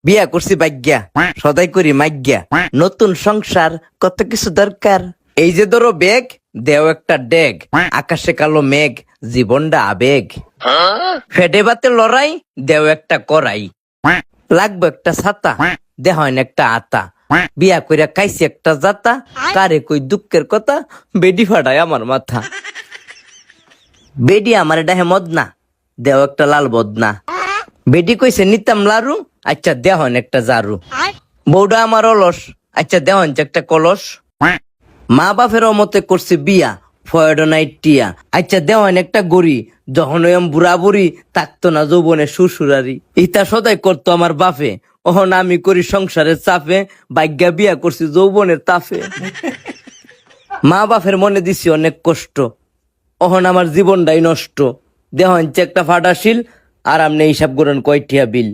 বিয়া করছি ভাগ্যা, সদাই করি মাগ্যা, নতুন সংসার কত কিছু দরকার। এই যে ধরো বেগ, দেও একটা ডেগ, আকাশে কালো মেঘ, জীবনটা আবেগ। ফেডে বাতে লড়াই, দেও একটা করাই, লাগবে একটা ছাতা, দেহন একটা আতা। বিয়া কইরা খাইছি একটা জাতা, কারে কই দুঃখের কথা, বেডি ফাটায় আমার মাথা। বেডি আমার ডাহে মদনা, দেও একটা লাল বদনা। বেডি কইছে নিতাম লারু, আচ্ছা দেহন একটা জারু। বউডা আমার অলস, আচ্ছা দেহন একটা কলস। মা বাপের মতে করছে বিয়া, ফয়ডো নাইট টিয়া, আচ্ছা দেওয়ান একটা গড়ি। যখন ওই বুড়া বুড়ি থাকতো না যৌবনে শ্বশুরারি, ইতা সদাই করতো আমার বাপে। ওহন আমি করি সংসারের চাপে, ভাগ্যা বিয়া করছি যৌবনের তাফে। মা বাপের মনে দিছি অনেক কষ্ট, ওহন আমার জীবনটাই নষ্ট। দেহন একটা ফাটাশিল, আর আমনে হিসাব করেন কয়টিয়া বিল।